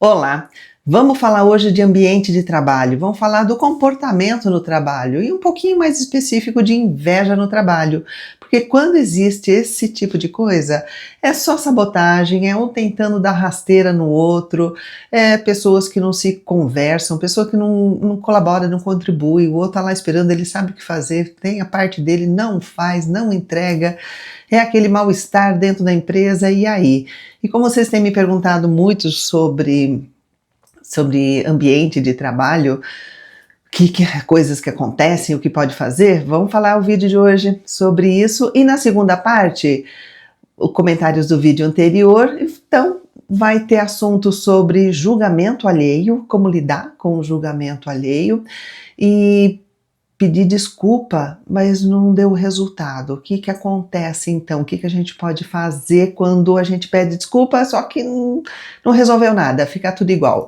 Olá, vamos falar hoje de ambiente de trabalho, vamos falar do comportamento no trabalho e um pouquinho mais específico de inveja no trabalho, porque quando existe esse tipo de coisa, é só sabotagem, é um tentando dar rasteira no outro, é pessoas que não se conversam, pessoa que não colabora, não contribui, o outro tá lá esperando, ele sabe o que fazer, tem a parte dele, não faz, não entrega, é aquele mal-estar dentro da empresa, e aí? E como vocês têm me perguntado muito sobre ambiente de trabalho, coisas que acontecem, o que pode fazer, vamos falar o vídeo de hoje sobre isso. E na segunda parte, os comentários do vídeo anterior, então vai ter assunto sobre julgamento alheio, como lidar com o julgamento alheio e pedir desculpa, mas não deu resultado. O que acontece então? O que a gente pode fazer quando a gente pede desculpa, só que não resolveu nada, fica tudo igual.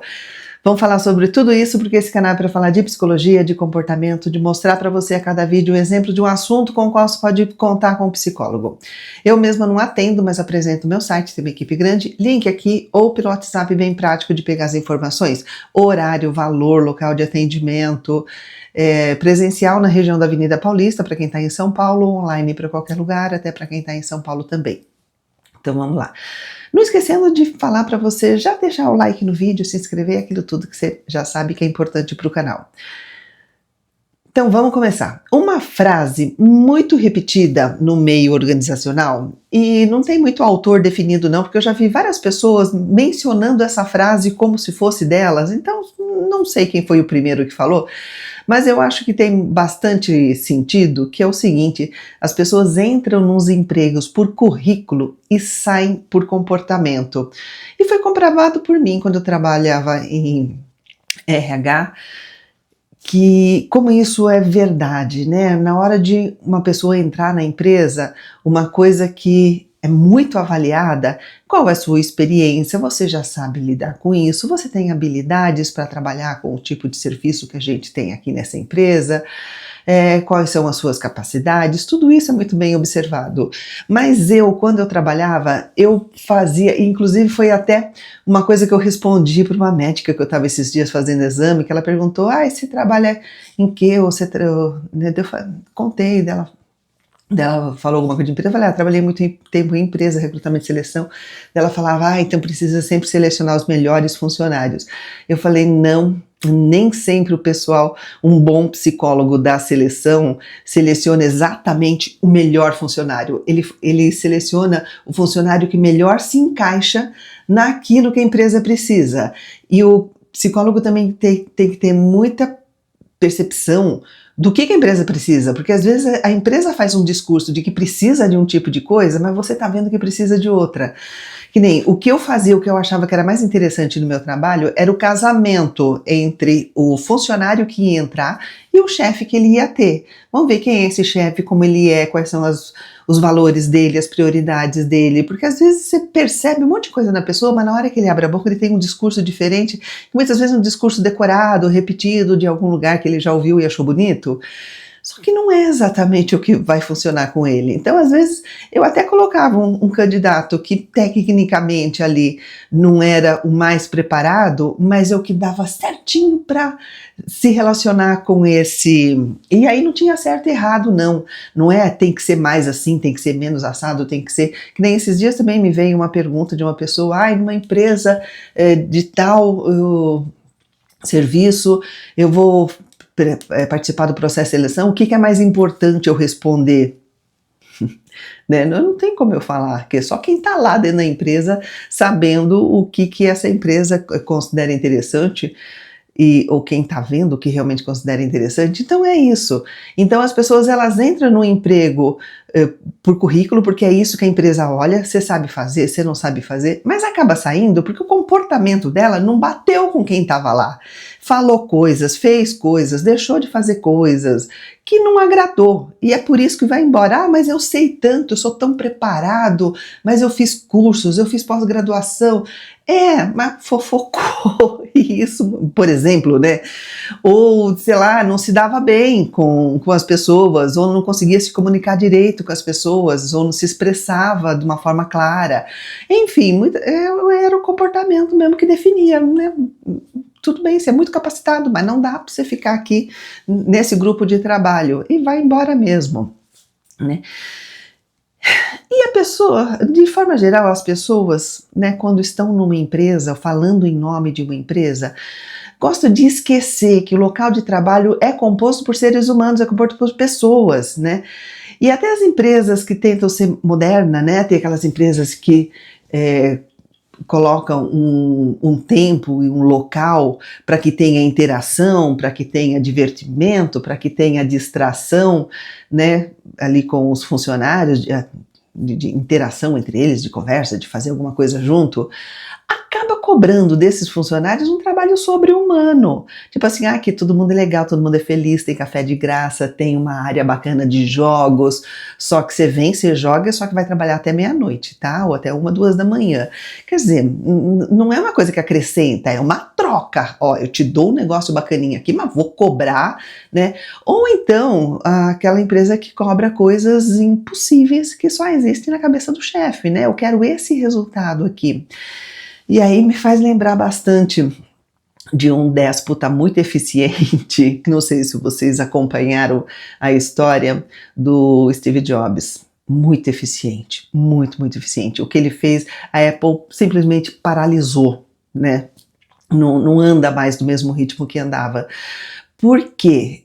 Vamos falar sobre tudo isso, porque esse canal é para falar de psicologia, de comportamento, de mostrar para você a cada vídeo um exemplo de um assunto com o qual você pode contar com um psicólogo. Eu mesma não atendo, mas apresento meu site, tem uma equipe grande, link aqui, ou pelo WhatsApp bem prático de pegar as informações, horário, valor, local de atendimento, presencial na região da Avenida Paulista, para quem está em São Paulo, online para qualquer lugar, até para quem está em São Paulo também. Então vamos lá. Não esquecendo de falar para você já deixar o like no vídeo, se inscrever, aquilo tudo que você já sabe que é importante para o canal. Então vamos começar. Uma frase muito repetida no meio organizacional, e não tem muito autor definido não, porque eu já vi várias pessoas mencionando essa frase como se fosse delas, então não sei quem foi o primeiro que falou, mas eu acho que tem bastante sentido, que é o seguinte: as pessoas entram nos empregos por currículo e saem por comportamento. E foi comprovado por mim quando eu trabalhava em RH, que como isso é verdade, né? Na hora de uma pessoa entrar na empresa, uma coisa que é muito avaliada, qual é a sua experiência, você já sabe lidar com isso, você tem habilidades para trabalhar com o tipo de serviço que a gente tem aqui nessa empresa, quais são as suas capacidades, tudo isso é muito bem observado. Mas quando eu trabalhava, eu fazia, inclusive foi até uma coisa que eu respondi para uma médica que eu estava esses dias fazendo exame, que ela perguntou, você trabalha em quê? Eu contei dela. Ela falou alguma coisa de empresa, eu falei, trabalhei muito tempo em empresa, recrutamento e seleção. Ela falava, então precisa sempre selecionar os melhores funcionários. Eu falei, não, nem sempre o pessoal, um bom psicólogo da seleção, seleciona exatamente o melhor funcionário. Ele seleciona o funcionário que melhor se encaixa naquilo que a empresa precisa. E o psicólogo também tem que ter muita percepção do que a empresa precisa, porque às vezes a empresa faz um discurso de que precisa de um tipo de coisa, mas você está vendo que precisa de outra. Que nem o que eu fazia, o que eu achava que era mais interessante no meu trabalho, era o casamento entre o funcionário que ia entrar e o chefe que ele ia ter. Vamos ver quem é esse chefe, como ele é, quais são os valores dele, as prioridades dele, porque às vezes você percebe um monte de coisa na pessoa, mas na hora que ele abre a boca ele tem um discurso diferente, muitas vezes um discurso decorado, repetido de algum lugar que ele já ouviu e achou bonito. Só que não é exatamente o que vai funcionar com ele. Então, às vezes, eu até colocava um candidato que tecnicamente ali não era o mais preparado, mas é o que dava certinho para se relacionar com esse. E aí não tinha certo e errado, não. Não é tem que ser mais assim, tem que ser menos assado, tem que ser. Que nem esses dias também me veio uma pergunta de uma pessoa, numa empresa de tal serviço, eu vou participar do processo de seleção, o que é mais importante eu responder? Né? Não tem como eu falar, que é só quem está lá dentro da empresa sabendo o que essa empresa considera interessante, ou quem está vendo o que realmente considera interessante. Então é isso. Então as pessoas elas entram no emprego por currículo, porque é isso que a empresa olha, você sabe fazer, você não sabe fazer, mas acaba saindo porque o comportamento dela não bateu com quem estava lá. Falou coisas, fez coisas, deixou de fazer coisas que não agradou, e é por isso que vai embora. Mas eu sei tanto, eu sou tão preparado, mas eu fiz cursos, eu fiz pós-graduação. Mas fofocou, isso, por exemplo, né? Ou, sei lá, não se dava bem com as pessoas, ou não conseguia se comunicar direito com as pessoas ou não se expressava de uma forma clara. Enfim, era o comportamento mesmo que definia, né? Tudo bem, você é muito capacitado, mas não dá para você ficar aqui nesse grupo de trabalho e vai embora mesmo, né? E a pessoa, de forma geral, as pessoas, né, quando estão numa empresa, falando em nome de uma empresa, gostam de esquecer que o local de trabalho é composto por seres humanos, é composto por pessoas, né? E até as empresas que tentam ser modernas, né? Tem aquelas empresas que colocam um tempo e um local para que tenha interação, para que tenha divertimento, para que tenha distração, né, ali com os funcionários, de interação entre eles, de conversa, de fazer alguma coisa junto, acaba cobrando desses funcionários um trabalho sobre-humano. Tipo assim, que todo mundo é legal, todo mundo é feliz, tem café de graça, tem uma área bacana de jogos, só que você vem, você joga, só que vai trabalhar até meia-noite, tá? Ou até 1, 2 da manhã. Quer dizer, não é uma coisa que acrescenta, é uma troca. Ó, eu te dou um negócio bacaninha aqui, mas vou cobrar, né? Ou então, aquela empresa que cobra coisas impossíveis que só existem na cabeça do chefe, né? Eu quero esse resultado aqui. E aí me faz lembrar bastante de um déspota muito eficiente, não sei se vocês acompanharam a história do Steve Jobs. Muito eficiente, muito eficiente. O que ele fez, a Apple simplesmente paralisou, né? Não anda mais do mesmo ritmo que andava. Por quê?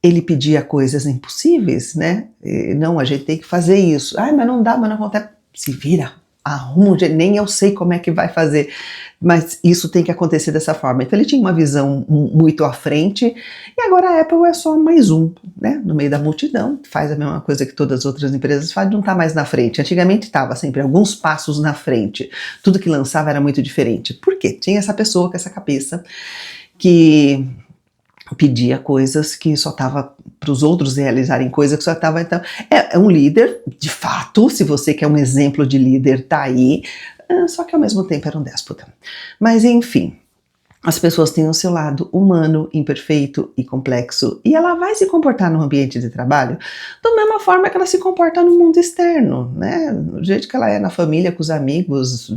Ele pedia coisas impossíveis, né? Não, a gente tem que fazer isso. Mas não dá, mas não acontece. Se vira, arruma um jeito, nem eu sei como é que vai fazer, mas isso tem que acontecer dessa forma. Então ele tinha uma visão muito à frente, e agora a Apple é só mais um, né, no meio da multidão, faz a mesma coisa que todas as outras empresas fazem, não está mais na frente. Antigamente estava sempre alguns passos na frente, tudo que lançava era muito diferente. Por quê? Tinha essa pessoa com essa cabeça que pedia coisas que só estava para os outros realizarem coisas que só estava. Então, é um líder, de fato, se você quer um exemplo de líder, tá aí, só que ao mesmo tempo era um déspota. Mas enfim, as pessoas têm o seu lado humano, imperfeito e complexo, e ela vai se comportar no ambiente de trabalho da mesma forma que ela se comporta no mundo externo, né? Do jeito que ela é na família, com os amigos,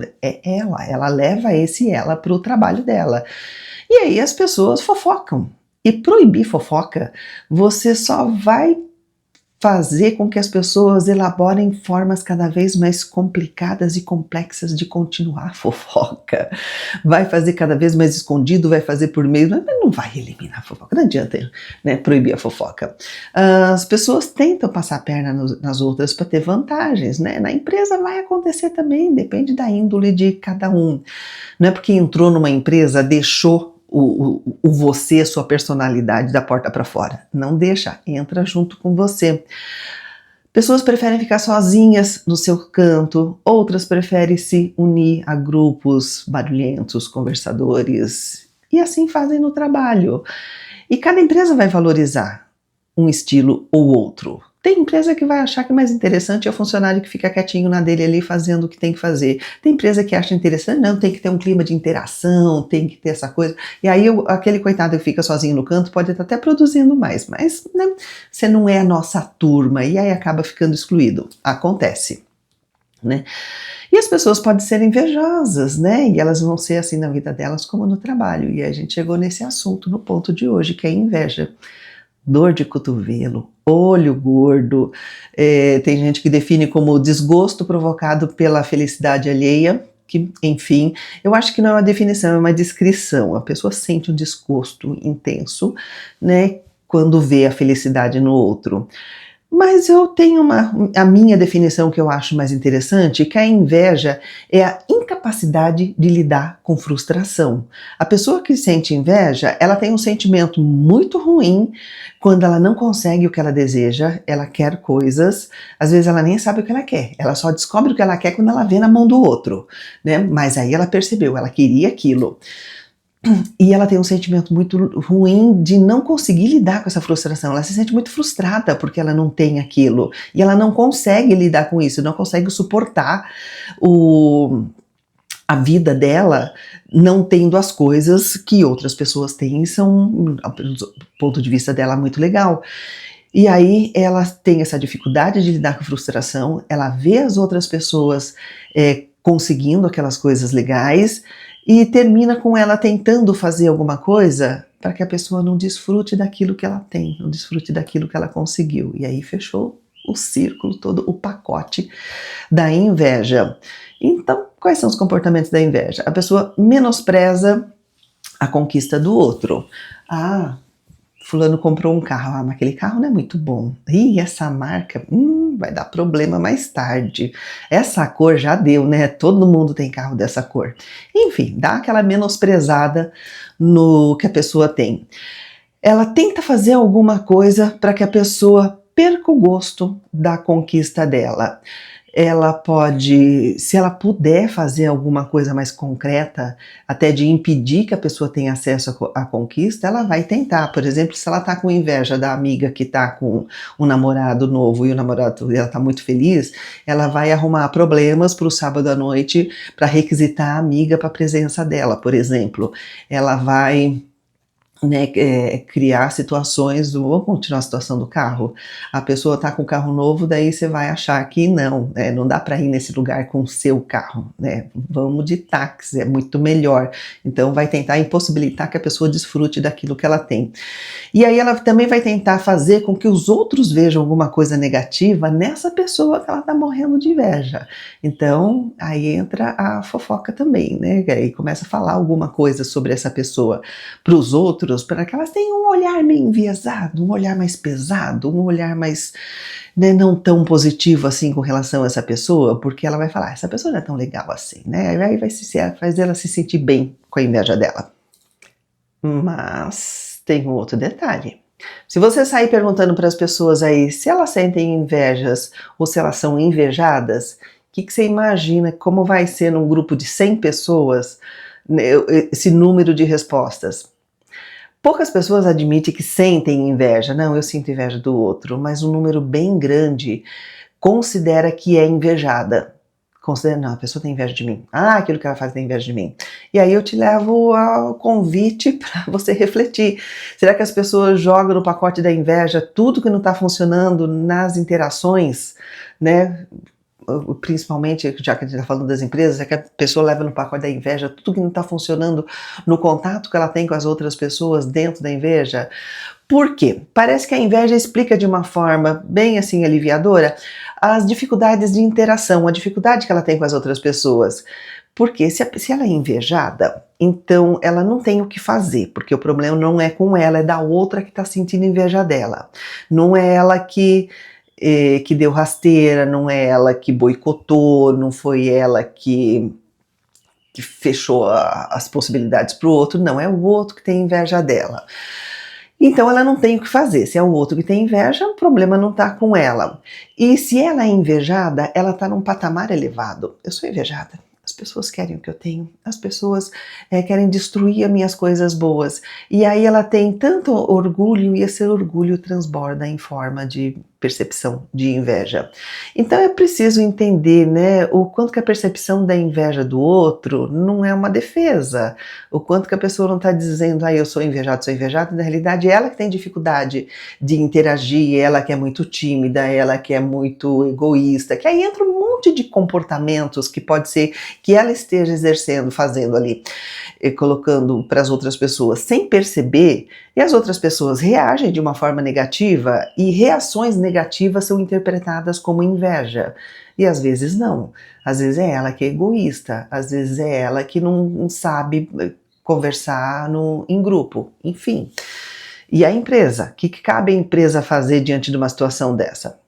ela leva esse ela para o trabalho dela. E aí as pessoas fofocam. E proibir fofoca, você só vai fazer com que as pessoas elaborem formas cada vez mais complicadas e complexas de continuar a fofoca. Vai fazer cada vez mais escondido, vai fazer por meio, mas não vai eliminar a fofoca, não adianta, né, proibir a fofoca. As pessoas tentam passar a perna nas outras para ter vantagens, né? Na empresa vai acontecer também, depende da índole de cada um. Não é porque entrou numa empresa, deixou o você, sua personalidade da porta para fora. Não deixa, entra junto com você. Pessoas preferem ficar sozinhas no seu canto, outras preferem se unir a grupos barulhentos, conversadores, e assim fazem no trabalho. E cada empresa vai valorizar um estilo ou outro. Tem empresa que vai achar que o mais interessante é o funcionário que fica quietinho na dele ali fazendo o que tem que fazer. Tem empresa que acha interessante, não, tem que ter um clima de interação, tem que ter essa coisa. E aí aquele coitado que fica sozinho no canto pode estar até produzindo mais, mas né, você não é a nossa turma e aí acaba ficando excluído. Acontece, né? E as pessoas podem ser invejosas, né? E elas vão ser assim na vida delas como no trabalho. E a gente chegou nesse assunto no ponto de hoje, que é inveja. Dor de cotovelo, olho gordo, tem gente que define como desgosto provocado pela felicidade alheia, que, enfim, eu acho que não é uma definição, é uma descrição. A pessoa sente um desgosto intenso, né, quando vê a felicidade no outro. Mas eu tenho a minha definição que eu acho mais interessante, que a inveja é a incapacidade de lidar com frustração. A pessoa que sente inveja, ela tem um sentimento muito ruim quando ela não consegue o que ela deseja, ela quer coisas, às vezes ela nem sabe o que ela quer, ela só descobre o que ela quer quando ela vê na mão do outro, né? Mas aí ela percebeu, ela queria aquilo. E ela tem um sentimento muito ruim de não conseguir lidar com essa frustração. Ela se sente muito frustrada porque ela não tem aquilo. E ela não consegue lidar com isso, não consegue suportar a vida dela não tendo as coisas que outras pessoas têm, são, do ponto de vista dela, muito legal. E aí ela tem essa dificuldade de lidar com a frustração, ela vê as outras pessoas conseguindo aquelas coisas legais e termina com ela tentando fazer alguma coisa para que a pessoa não desfrute daquilo que ela tem, não desfrute daquilo que ela conseguiu. E aí fechou o círculo todo, o pacote da inveja. Então, quais são os comportamentos da inveja? A pessoa menospreza a conquista do outro. Fulano comprou um carro, mas aquele carro não é muito bom. Essa marca, vai dar problema mais tarde. Essa cor já deu, né? Todo mundo tem carro dessa cor. Enfim, dá aquela menosprezada no que a pessoa tem. Ela tenta fazer alguma coisa para que a pessoa perca o gosto da conquista dela. Ela pode, se ela puder fazer alguma coisa mais concreta, até de impedir que a pessoa tenha acesso à conquista, ela vai tentar. Por exemplo, se ela está com inveja da amiga que está com um namorado novo e o namorado ela está muito feliz, ela vai arrumar problemas para o sábado à noite para requisitar a amiga para a presença dela, por exemplo. Ela vai criar situações, vamos continuar a situação do carro, a pessoa está com o carro novo, daí você vai achar que não dá para ir nesse lugar com o seu carro, né? Vamos de táxi, é muito melhor. Então vai tentar impossibilitar que a pessoa desfrute daquilo que ela tem. E aí ela também vai tentar fazer com que os outros vejam alguma coisa negativa nessa pessoa que ela está morrendo de inveja. Então aí entra a fofoca também, né? Aí começa a falar alguma coisa sobre essa pessoa para os outros, para que elas tenham um olhar meio enviesado, um olhar mais pesado, um olhar mais não tão positivo assim com relação a essa pessoa, porque ela vai falar, essa pessoa não é tão legal assim, né? Aí vai fazer ela se sentir bem com a inveja dela. Mas tem um outro detalhe. Se você sair perguntando para as pessoas aí se elas sentem invejas ou se elas são invejadas, o que você imagina como vai ser num grupo de 100 pessoas esse número de respostas? Poucas pessoas admitem que sentem inveja. Não, eu sinto inveja do outro, mas um número bem grande considera que é invejada. Não, a pessoa tem inveja de mim. Aquilo que ela faz tem inveja de mim. E aí eu te levo ao convite para você refletir. Será que as pessoas jogam no pacote da inveja tudo que não está funcionando nas interações, né? Principalmente, já que a gente está falando das empresas, é que a pessoa leva no pacote da inveja tudo que não está funcionando no contato que ela tem com as outras pessoas dentro da inveja? Por quê? Parece que a inveja explica de uma forma bem assim aliviadora as dificuldades de interação, a dificuldade que ela tem com as outras pessoas. Porque se ela é invejada, então ela não tem o que fazer, porque o problema não é com ela, é da outra que está sentindo inveja dela. Não é ela que deu rasteira, não é ela que boicotou, não foi ela que fechou as possibilidades para o outro, não, é o outro que tem inveja dela. Então ela não tem o que fazer, se é o outro que tem inveja, o problema não está com ela. E se ela é invejada, ela está num patamar elevado. Eu sou invejada. As pessoas querem o que eu tenho, as pessoas querem destruir as minhas coisas boas. E aí ela tem tanto orgulho e esse orgulho transborda em forma de percepção de inveja. Então é preciso entender, né, o quanto que a percepção da inveja do outro não é uma defesa, o quanto que a pessoa não está dizendo, eu sou invejado, na realidade é ela que tem dificuldade de interagir, ela que é muito tímida, ela que é muito egoísta, que aí entra um monte de comportamentos que pode ser que ela esteja exercendo, fazendo ali, colocando para as outras pessoas sem perceber, e as outras pessoas reagem de uma forma negativa, e reações negativas são interpretadas como inveja. E às vezes não. Às vezes é ela que é egoísta, às vezes é ela que não sabe conversar em grupo, enfim. E a empresa? O que cabe à empresa fazer diante de uma situação dessa?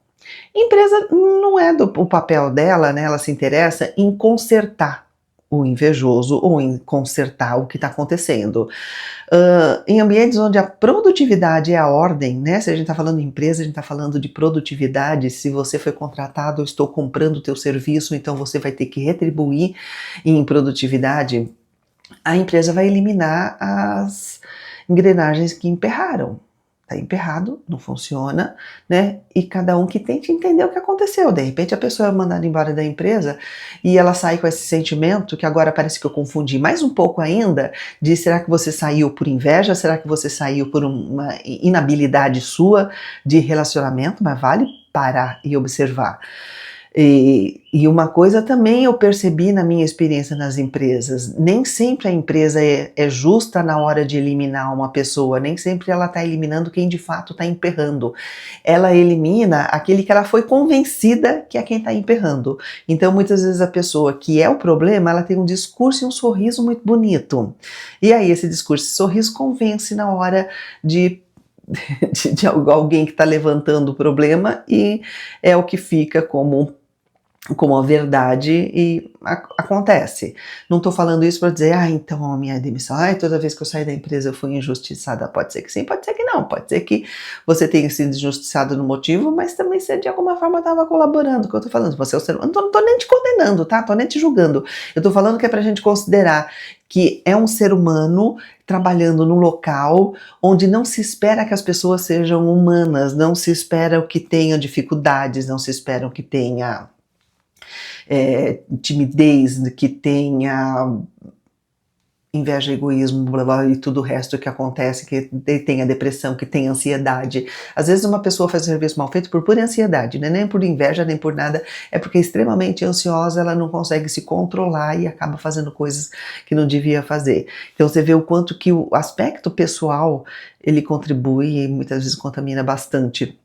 Empresa não é o papel dela, né? Ela se interessa em consertar o invejoso ou em consertar o que está acontecendo. Em ambientes onde a produtividade é a ordem, né? Se a gente está falando de empresa, a gente está falando de produtividade. Se você foi contratado, eu estou comprando o teu serviço, então você vai ter que retribuir em produtividade. A empresa vai eliminar as engrenagens que emperraram. tá emperrado, não funciona, né? E cada um que tente entender o que aconteceu. De repente a pessoa é mandada embora da empresa e ela sai com esse sentimento, que agora parece que eu confundi mais um pouco ainda, de será que você saiu por inveja, será que você saiu por uma inabilidade sua de relacionamento, mas vale parar e observar. E uma coisa também eu percebi na minha experiência nas empresas, nem sempre a empresa é justa na hora de eliminar uma pessoa, nem sempre ela está eliminando quem de fato está emperrando. Ela elimina aquele que ela foi convencida que é quem está emperrando. Então muitas vezes a pessoa que é o problema, ela tem um discurso e um sorriso muito bonito. E aí esse discurso e sorriso convence na hora de alguém que está levantando o problema e é o que fica como a verdade e acontece. Não estou falando isso para dizer, então a minha demissão, toda vez que eu saí da empresa eu fui injustiçada. Pode ser que sim, pode ser que não, pode ser que você tenha sido injustiçado no motivo, mas também você de alguma forma estava colaborando, que eu estou falando, você é o ser humano, não estou nem te condenando, tá? Estou nem te julgando. Eu estou falando que é para a gente considerar que é um ser humano trabalhando num local onde não se espera que as pessoas sejam humanas, não se espera que tenham dificuldades, não se espera que tenha timidez, que tenha inveja, egoísmo, blá, blá, e tudo o resto que acontece, que tenha depressão, que tenha ansiedade. Às vezes uma pessoa faz um serviço mal feito por pura ansiedade, né? Nem por inveja, nem por nada, é porque é extremamente ansiosa, ela não consegue se controlar e acaba fazendo coisas que não devia fazer. Então você vê o quanto que o aspecto pessoal, ele contribui e muitas vezes contamina bastante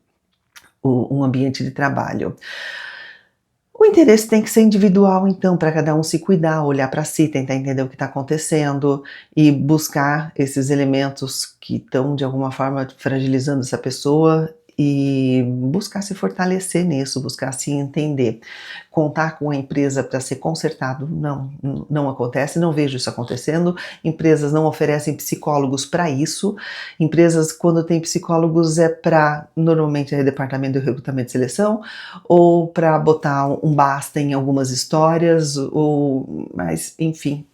um ambiente de trabalho. O interesse tem que ser individual, então, para cada um se cuidar, olhar para si, tentar entender o que está acontecendo e buscar esses elementos que estão, de alguma forma, fragilizando essa pessoa e buscar se fortalecer nisso, buscar se entender. Contar com a empresa para ser consertado, não acontece, não vejo isso acontecendo. Empresas não oferecem psicólogos para isso. Empresas, quando tem psicólogos, é para, normalmente, departamento de recrutamento e seleção, ou para botar um basta em algumas histórias, mas, enfim,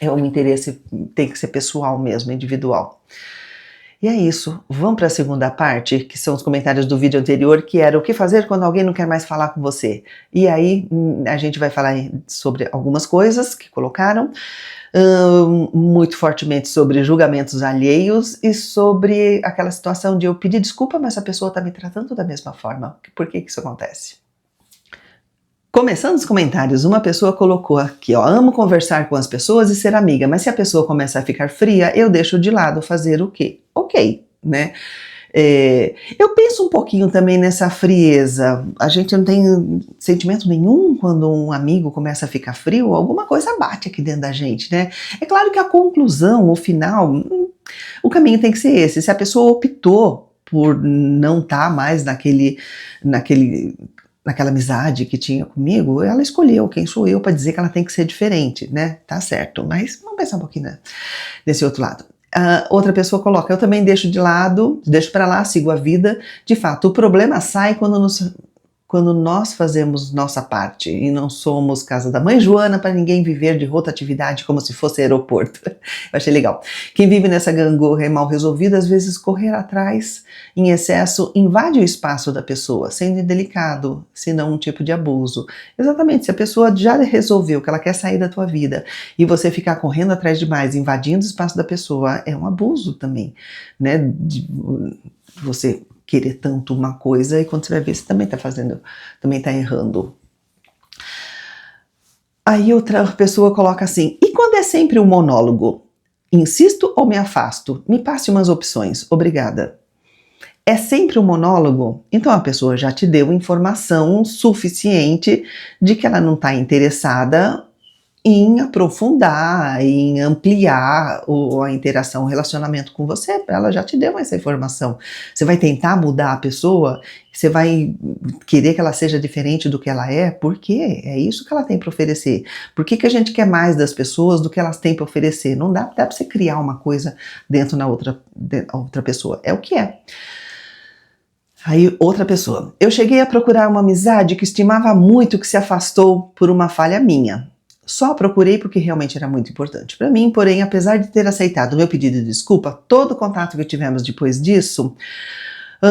um interesse tem que ser pessoal mesmo, individual. E é isso, vamos para a segunda parte, que são os comentários do vídeo anterior, que era o que fazer quando alguém não quer mais falar com você. E aí a gente vai falar sobre algumas coisas que colocaram, muito fortemente sobre julgamentos alheios e sobre aquela situação de eu pedir desculpa, mas a pessoa está me tratando da mesma forma. Por que isso acontece? Começando os comentários, uma pessoa colocou aqui, amo conversar com as pessoas e ser amiga, mas se a pessoa começa a ficar fria, eu deixo de lado fazer o quê? Ok, né? Eu penso um pouquinho também nessa frieza. A gente não tem sentimento nenhum quando um amigo começa a ficar frio, alguma coisa bate aqui dentro da gente, né? É claro que a conclusão, o final, o caminho tem que ser esse. Se a pessoa optou por não estar mais naquela amizade que tinha comigo, ela escolheu, quem sou eu para dizer que ela tem que ser diferente, né? Tá certo, mas vamos pensar um pouquinho nesse outro lado. Outra pessoa coloca, eu também deixo de lado, deixo para lá, sigo a vida. De fato, o problema sai quando nós fazemos nossa parte e não somos casa da mãe Joana para ninguém viver de rotatividade como se fosse aeroporto. Eu achei legal. Quem vive nessa gangorra é mal resolvido, às vezes correr atrás em excesso invade o espaço da pessoa, sendo indelicado, se não um tipo de abuso. Exatamente, se a pessoa já resolveu que ela quer sair da tua vida e você ficar correndo atrás demais, invadindo o espaço da pessoa, é um abuso também, né? Você querer tanto uma coisa e quando você vai ver, você também está errando. Aí outra pessoa coloca assim, e quando é sempre um monólogo? Insisto ou me afasto? Me passe umas opções, obrigada. É sempre um monólogo? Então a pessoa já te deu informação suficiente de que ela não está interessada em aprofundar, em ampliar a interação, o relacionamento com você. Ela já te deu essa informação. Você vai tentar mudar a pessoa? Você vai querer que ela seja diferente do que ela é? Por quê? É isso que ela tem para oferecer. Por que a gente quer mais das pessoas do que elas têm para oferecer? Não dá para você criar uma coisa dentro da outra pessoa. É o que é. Aí outra pessoa. Eu cheguei a procurar uma amizade que estimava muito que se afastou por uma falha minha. Só procurei porque realmente era muito importante para mim, porém, apesar de ter aceitado o meu pedido de desculpa, todo o contato que tivemos depois disso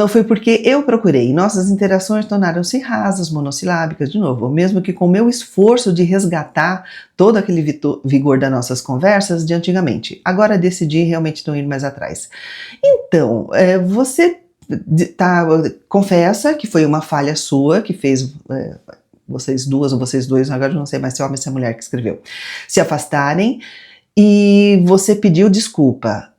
foi porque eu procurei. Nossas interações tornaram-se rasas, monossilábicas, de novo, mesmo que com o meu esforço de resgatar todo aquele vigor das nossas conversas de antigamente. Agora decidi realmente não ir mais atrás. Então, você confessa que foi uma falha sua que fez vocês duas ou vocês dois, agora eu não sei mais se é homem ou se é mulher que escreveu, se afastarem, e você pediu desculpa.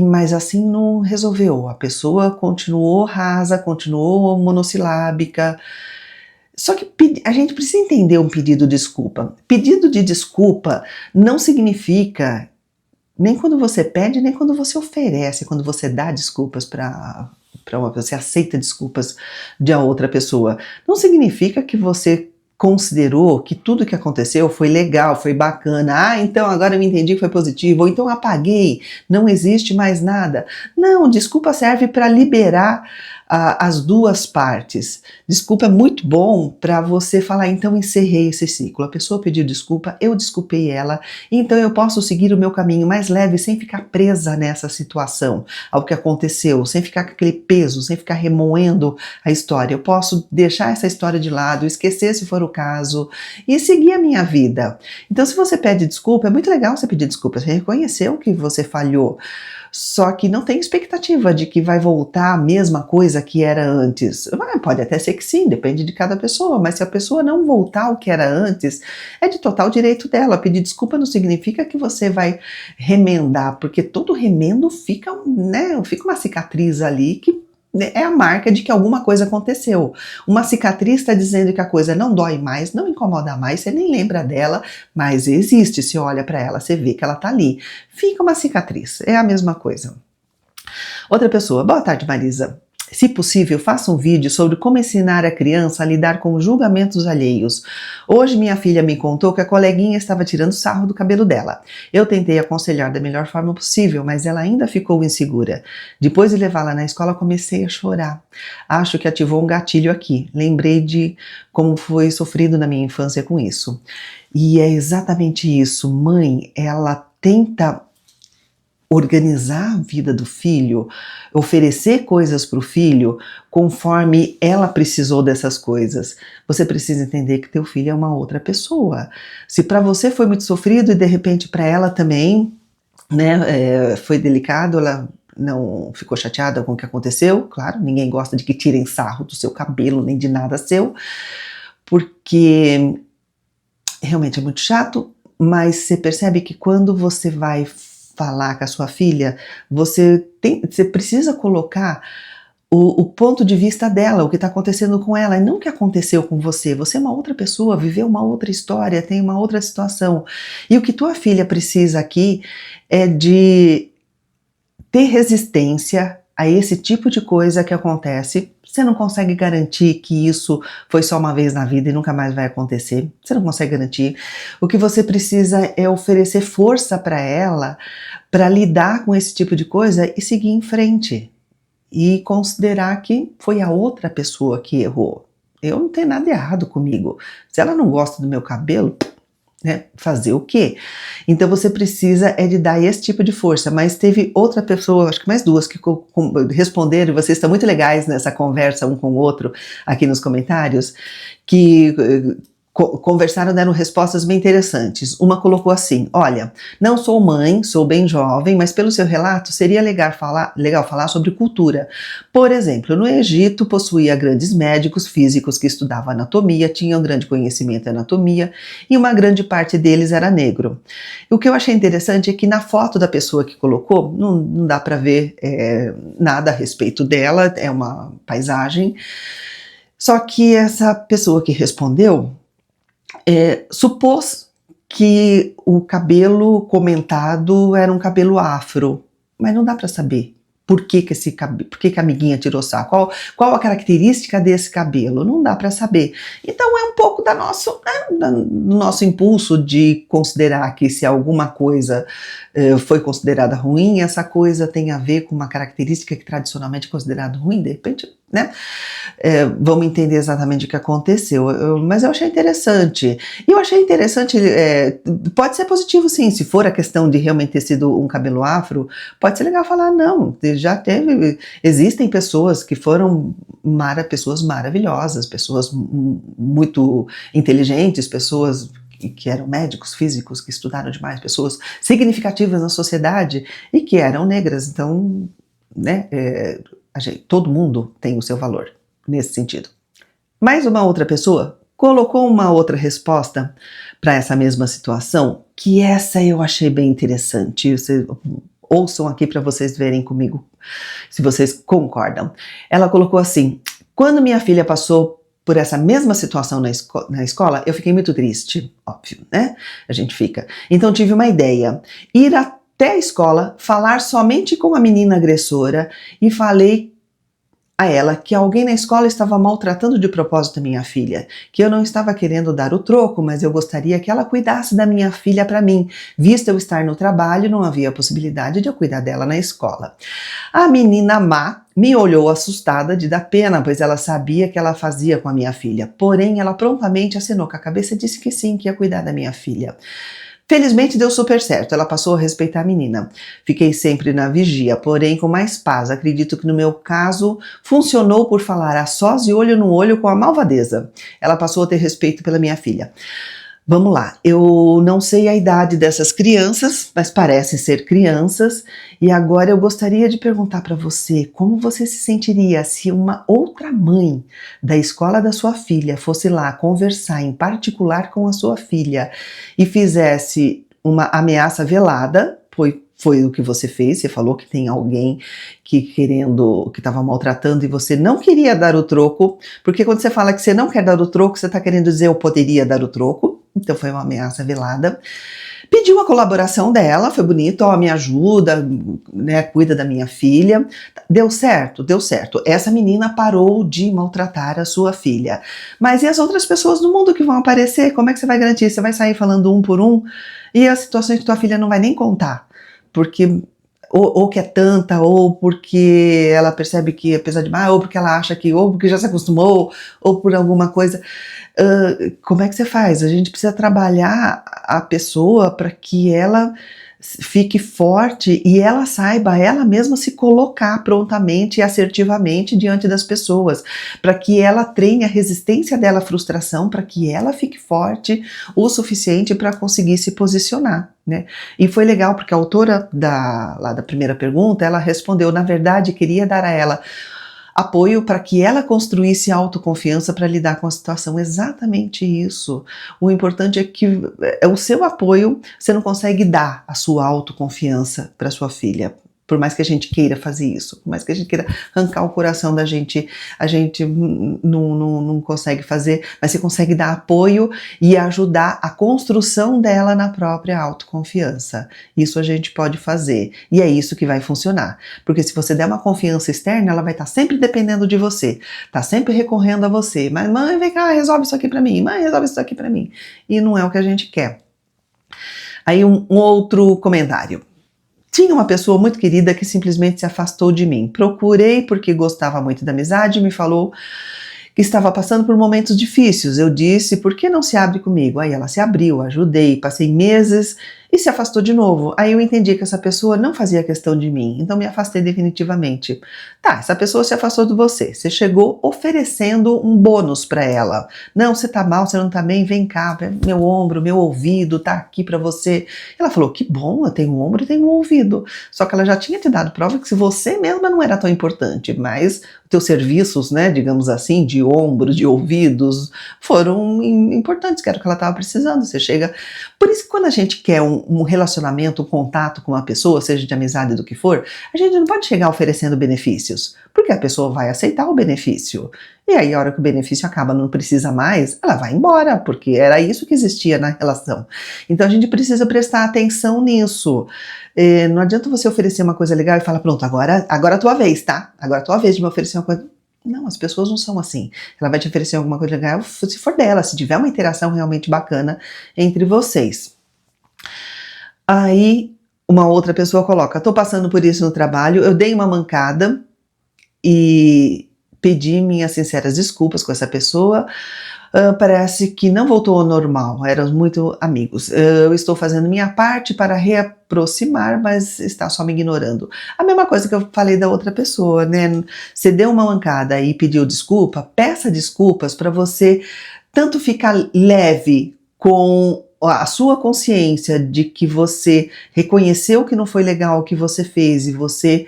Mas assim não resolveu, a pessoa continuou rasa, continuou monossilábica. Só que a gente precisa entender um pedido de desculpa. Pedido de desculpa não significa nem quando você pede, nem quando você oferece, quando você dá desculpas para você aceita desculpas de a outra pessoa. Não significa que você considerou que tudo que aconteceu foi legal, foi bacana, então agora eu me entendi que foi positivo, ou então apaguei, não existe mais nada. Não, desculpa serve para liberar as duas partes. Desculpa é muito bom para você falar, então encerrei esse ciclo. A pessoa pediu desculpa, eu desculpei ela, então eu posso seguir o meu caminho mais leve sem ficar presa nessa situação, ao que aconteceu, sem ficar com aquele peso, sem ficar remoendo a história. Eu posso deixar essa história de lado, esquecer se for o caso e seguir a minha vida. Então, se você pede desculpa, é muito legal você pedir desculpa, você reconheceu que você falhou. Só que não tem expectativa de que vai voltar a mesma coisa que era antes. Pode até ser que sim, depende de cada pessoa, mas se a pessoa não voltar ao que era antes, é de total direito dela. Pedir desculpa não significa que você vai remendar, porque todo remendo fica uma cicatriz ali que é a marca de que alguma coisa aconteceu. Uma cicatriz está dizendo que a coisa não dói mais, não incomoda mais, você nem lembra dela, mas existe, você olha para ela, você vê que ela está ali. Fica uma cicatriz, é a mesma coisa. Outra pessoa, boa tarde Marisa. Se possível, faça um vídeo sobre como ensinar a criança a lidar com julgamentos alheios. Hoje minha filha me contou que a coleguinha estava tirando sarro do cabelo dela. Eu tentei aconselhar da melhor forma possível, mas ela ainda ficou insegura. Depois de levá-la na escola, comecei a chorar. Acho que ativou um gatilho aqui. Lembrei de como foi sofrido na minha infância com isso. E é exatamente isso. Mãe, ela tenta organizar a vida do filho, oferecer coisas para o filho conforme ela precisou dessas coisas. Você precisa entender que teu filho é uma outra pessoa. Se para você foi muito sofrido e de repente para ela também, foi delicado, ela não ficou chateada com o que aconteceu, claro, ninguém gosta de que tirem sarro do seu cabelo nem de nada seu, porque realmente é muito chato, mas você percebe que quando você vai falar com a sua filha, você precisa colocar o ponto de vista dela, o que está acontecendo com ela, e não o que aconteceu com você. Você é uma outra pessoa, viveu uma outra história, tem uma outra situação. E o que tua filha precisa aqui é de ter resistência a esse tipo de coisa que acontece. Você não consegue garantir que isso foi só uma vez na vida e nunca mais vai acontecer. Você não consegue garantir. O que você precisa é oferecer força para ela para lidar com esse tipo de coisa e seguir em frente. E considerar que foi a outra pessoa que errou. Eu não tenho nada errado comigo. Se ela não gosta do meu cabelo, fazer o quê? Então você precisa de dar esse tipo de força, mas teve outra pessoa, acho que mais duas, que responderam, e vocês estão muito legais nessa conversa um com o outro aqui nos comentários, que conversaram, deram respostas bem interessantes. Uma colocou assim: olha, não sou mãe, sou bem jovem, mas pelo seu relato seria legal falar sobre cultura. Por exemplo, no Egito possuía grandes médicos físicos que estudavam anatomia, tinham grande conhecimento em anatomia e uma grande parte deles era negro. O que eu achei interessante é que na foto da pessoa que colocou, não dá para ver nada a respeito dela, é uma paisagem, só que essa pessoa que respondeu supôs que o cabelo comentado era um cabelo afro, mas não dá para saber por que a amiguinha tirou sarro, qual a característica desse cabelo, não dá para saber. Então é um pouco do nosso impulso de considerar que se alguma coisa foi considerada ruim, essa coisa tem a ver com uma característica que tradicionalmente é considerada ruim, de repente né? Vamos entender exatamente o que aconteceu. Mas eu achei interessante. E eu achei interessante, pode ser positivo sim, se for a questão de realmente ter sido um cabelo afro, pode ser legal falar, não, já teve, existem pessoas que foram pessoas maravilhosas, pessoas muito inteligentes, pessoas que eram médicos, físicos, que estudaram demais, pessoas significativas na sociedade e que eram negras. Então, né, todo mundo tem o seu valor nesse sentido. Mais uma outra pessoa colocou uma outra resposta para essa mesma situação, que essa eu achei bem interessante. Vocês ouçam aqui para vocês verem comigo, se vocês concordam. Ela colocou assim: quando minha filha passou por essa mesma situação na escola, eu fiquei muito triste, óbvio, né? A gente fica. Então tive uma ideia, ir até a escola, falar somente com a menina agressora e falei a ela que alguém na escola estava maltratando de propósito a minha filha, que eu não estava querendo dar o troco, mas eu gostaria que ela cuidasse da minha filha para mim, visto eu estar no trabalho, não havia possibilidade de eu cuidar dela na escola. A menina má me olhou assustada de dar pena, pois ela sabia que ela fazia com a minha filha, porém ela prontamente acenou com a cabeça e disse que sim, que ia cuidar da minha filha. Felizmente deu super certo, ela passou a respeitar a menina. Fiquei sempre na vigia, porém com mais paz. Acredito que no meu caso funcionou por falar a sós e olho no olho com a malvadeza. Ela passou a ter respeito pela minha filha. Vamos lá, eu não sei a idade dessas crianças, mas parecem ser crianças, e agora eu gostaria de perguntar para você como você se sentiria se uma outra mãe da escola da sua filha fosse lá conversar em particular com a sua filha e fizesse uma ameaça velada, foi o que você fez, você falou que tem alguém que estava maltratando e você não queria dar o troco, porque quando você fala que você não quer dar o troco, você está querendo dizer eu poderia dar o troco. Então foi uma ameaça velada. Pediu a colaboração dela, foi bonito, me ajuda, né, cuida da minha filha. Deu certo, deu certo. Essa menina parou de maltratar a sua filha. Mas e as outras pessoas do mundo que vão aparecer? Como é que você vai garantir? Você vai sair falando um por um e as situações que tua filha não vai nem contar, porque ou que é tanta, ou porque ela percebe que é pesado demais, ou porque ela acha que, ou porque já se acostumou, ou por alguma coisa. Como é que você faz? A gente precisa trabalhar a pessoa para que ela fique forte e ela saiba ela mesma se colocar prontamente e assertivamente diante das pessoas, para que ela treine a resistência dela à frustração, para que ela fique forte o suficiente para conseguir se posicionar, né? E foi legal porque a autora lá da primeira pergunta, ela respondeu, na verdade, queria dar a ela apoio para que ela construísse autoconfiança para lidar com a situação. Exatamente isso. O importante é que o seu apoio, você não consegue dar a sua autoconfiança para sua filha. Por mais que a gente queira fazer isso, por mais que a gente queira arrancar o coração da gente, a gente não consegue fazer, mas você consegue dar apoio e ajudar a construção dela na própria autoconfiança. Isso a gente pode fazer e é isso que vai funcionar. Porque se você der uma confiança externa, ela vai estar sempre dependendo de você, tá sempre recorrendo a você. Mas mãe, vem cá, resolve isso aqui para mim, mãe, resolve isso aqui para mim. E não é o que a gente quer. Aí um outro comentário. Tinha uma pessoa muito querida que simplesmente se afastou de mim. Procurei porque gostava muito da amizade e me falou que estava passando por momentos difíceis. Eu disse, por que não se abre comigo? Aí ela se abriu, ajudei, passei meses e se afastou de novo. Aí eu entendi que essa pessoa não fazia questão de mim, então me afastei definitivamente. Tá, essa pessoa se afastou de você. Você chegou oferecendo um bônus para ela. Não, você tá mal, você não tá bem, vem cá, meu ombro, meu ouvido tá aqui para você. Ela falou, que bom, eu tenho um ombro e tenho um ouvido. Só que ela já tinha te dado prova que se você mesma não era tão importante, mas teus serviços, né, digamos assim, de ombro, de ouvidos, foram importantes, que era o que ela estava precisando. Você chega... Por isso que quando a gente quer um relacionamento, um contato com uma pessoa, seja de amizade do que for, a gente não pode chegar oferecendo benefícios, porque a pessoa vai aceitar o benefício. E aí, a hora que o benefício acaba, não precisa mais, ela vai embora, porque era isso que existia na relação. Então a gente precisa prestar atenção nisso. Não adianta você oferecer uma coisa legal e falar, pronto, agora é a tua vez, tá? Agora é a tua vez de me oferecer uma coisa. Não, as pessoas não são assim. Ela vai te oferecer alguma coisa legal se for dela, se tiver uma interação realmente bacana entre vocês. Aí, uma outra pessoa coloca, tô passando por isso no trabalho, eu dei uma mancada e pedi minhas sinceras desculpas com essa pessoa. Parece que não voltou ao normal, éramos muito amigos. Eu estou fazendo minha parte para reaproximar, mas está só me ignorando. A mesma coisa que eu falei da outra pessoa, né? Você deu uma mancada e pediu desculpa, peça desculpas para você tanto ficar leve com a sua consciência de que você reconheceu que não foi legal o que você fez e você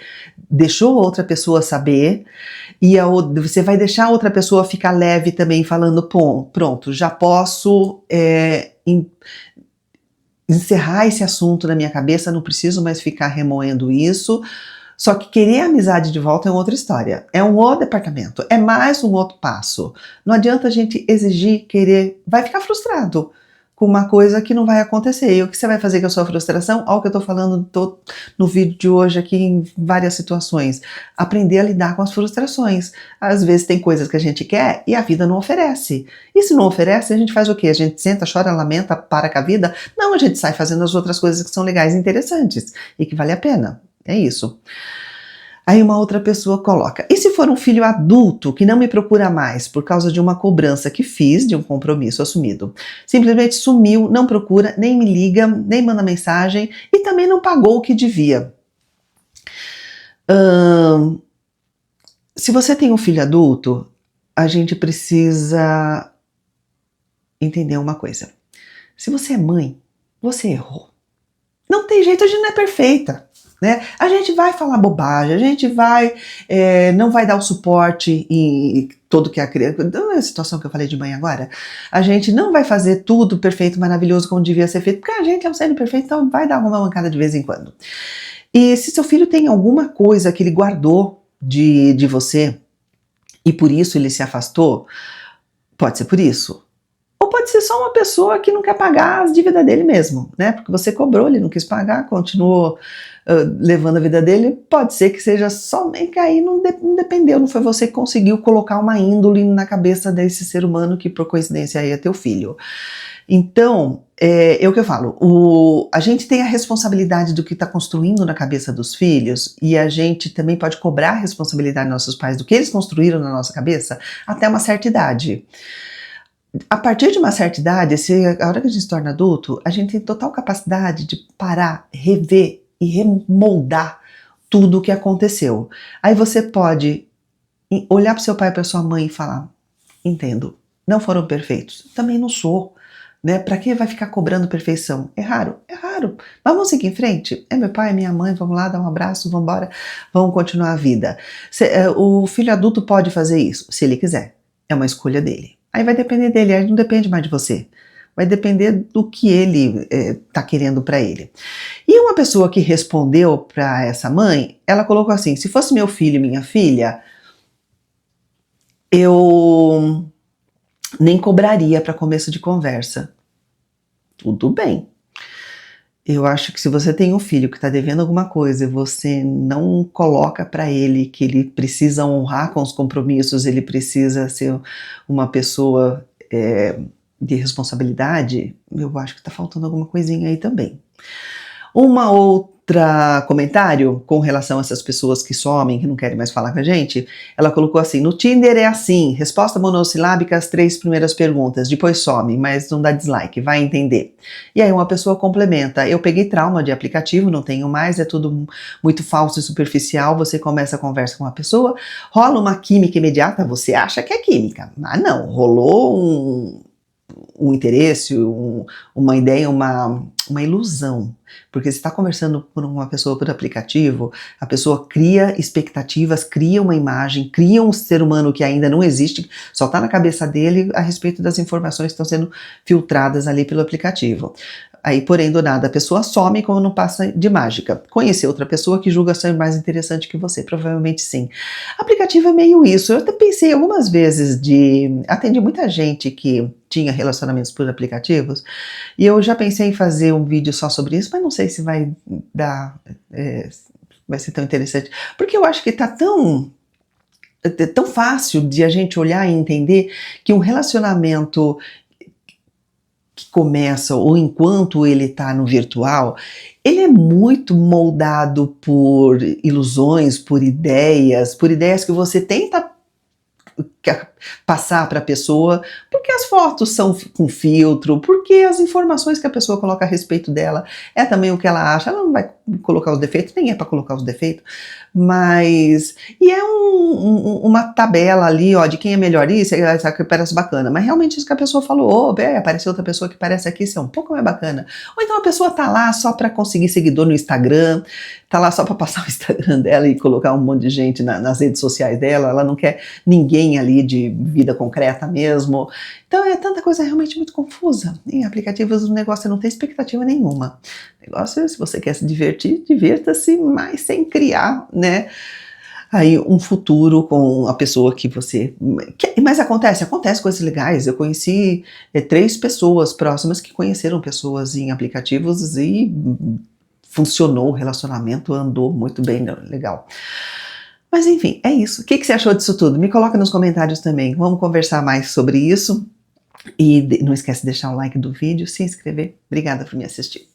deixou outra pessoa saber, e você vai deixar a outra pessoa ficar leve também, falando, pronto, já posso encerrar esse assunto na minha cabeça, não preciso mais ficar remoendo isso. Só que querer amizade de volta é outra história, é um outro departamento, é mais um outro passo. Não adianta a gente exigir, querer, vai ficar frustrado com uma coisa que não vai acontecer. E o que você vai fazer com a sua frustração? Olha o que eu tô falando no vídeo de hoje aqui em várias situações. Aprender a lidar com as frustrações. Às vezes tem coisas que a gente quer e a vida não oferece. E se não oferece, a gente faz o quê? A gente senta, chora, lamenta, para com a vida? Não, a gente sai fazendo as outras coisas que são legais e interessantes e que vale a pena. É isso. Aí uma outra pessoa coloca, e se for um filho adulto que não me procura mais por causa de uma cobrança que fiz de um compromisso assumido? Simplesmente sumiu, não procura, nem me liga, nem manda mensagem e também não pagou o que devia. Se você tem um filho adulto, a gente precisa entender uma coisa. Se você é mãe, você errou. Não tem jeito, a gente não é perfeita. Né? A gente vai falar bobagem, a gente não vai dar o suporte em todo que a criança, a situação que eu falei de mãe agora, a gente não vai fazer tudo perfeito, maravilhoso como devia ser feito, porque a gente é um ser imperfeito, então vai dar uma mancada de vez em quando. E se seu filho tem alguma coisa que ele guardou de você e por isso ele se afastou, pode ser por isso. Ou pode ser só uma pessoa que não quer pagar as dívidas dele mesmo, né? Porque você cobrou, ele não quis pagar, continuou levando a vida dele. Pode ser que seja somente que aí não dependeu, não foi você que conseguiu colocar uma índole na cabeça desse ser humano que por coincidência aí é teu filho. Então, é o que eu falo, a gente tem a responsabilidade do que está construindo na cabeça dos filhos e a gente também pode cobrar a responsabilidade dos nossos pais do que eles construíram na nossa cabeça até uma certa idade. A partir de uma certa idade, a hora que a gente se torna adulto, a gente tem total capacidade de parar, rever e remoldar tudo o que aconteceu. Aí você pode olhar para o seu pai e para sua mãe e falar, entendo, não foram perfeitos, também não sou. Né? Para que vai ficar cobrando perfeição? É raro, mas vamos seguir em frente. É meu pai, é minha mãe, vamos lá, dar um abraço, vamos embora, vamos continuar a vida. O filho adulto pode fazer isso, se ele quiser, é uma escolha dele. Aí vai depender dele, aí não depende mais de você. Vai depender do que ele tá querendo para ele. E uma pessoa que respondeu para essa mãe, ela colocou assim, se fosse meu filho e minha filha, eu nem cobraria para começo de conversa. Tudo bem. Eu acho que se você tem um filho que está devendo alguma coisa e você não coloca para ele que ele precisa honrar com os compromissos, ele precisa ser uma pessoa de responsabilidade, eu acho que está faltando alguma coisinha aí também. Uma outra comentário com relação a essas pessoas que somem, que não querem mais falar com a gente, ela colocou assim, no Tinder é assim, resposta monossilábica às 3 primeiras perguntas, depois some, mas não dá dislike, vai entender. E aí uma pessoa complementa, eu peguei trauma de aplicativo, não tenho mais, é tudo muito falso e superficial, você começa a conversa com uma pessoa, rola uma química imediata, você acha que é química, mas não, rolou um interesse, uma ideia, uma ilusão. Porque você está conversando com uma pessoa por aplicativo, a pessoa cria expectativas, cria uma imagem, cria um ser humano que ainda não existe, só está na cabeça dele a respeito das informações que estão sendo filtradas ali pelo aplicativo. Aí, porém, do nada, a pessoa some como não passa de mágica. Conhecer outra pessoa que julga ser mais interessante que você, provavelmente sim. Aplicativo é meio isso. Eu até pensei algumas vezes atendi muita gente que tinha relacionamentos por aplicativos, e eu já pensei em fazer um vídeo só sobre isso, mas não sei se vai vai ser tão interessante, porque eu acho que tá tão fácil de a gente olhar e entender que um relacionamento que começa ou enquanto ele está no virtual, ele é muito moldado por ilusões, por ideias que você tenta quer passar para a pessoa, porque as fotos são com filtro, porque as informações que a pessoa coloca a respeito dela é também o que ela acha. Ela não vai colocar os defeitos, nem é para colocar os defeitos, mas e é uma tabela ali, ó, de quem é melhor isso, essa que parece bacana, mas realmente isso que a pessoa falou, apareceu outra pessoa que parece aqui, isso é um pouco mais bacana. Ou então a pessoa tá lá só para conseguir seguidor no Instagram, tá lá só para passar o Instagram dela e colocar um monte de gente nas redes sociais dela, ela não quer ninguém ali de vida concreta mesmo. Então é tanta coisa realmente muito confusa. Em aplicativos o negócio não tem expectativa nenhuma. O negócio é, se você quer se divertir, divirta-se, mas sem criar, né, aí um futuro com a pessoa que você quer. Mas acontece coisas legais. Eu conheci 3 pessoas próximas que conheceram pessoas em aplicativos e funcionou, o relacionamento andou muito bem, legal. Mas enfim, é isso. O que você achou disso tudo? Me coloca nos comentários também. Vamos conversar mais sobre isso. E não esquece de deixar o like do vídeo, se inscrever. Obrigada por me assistir.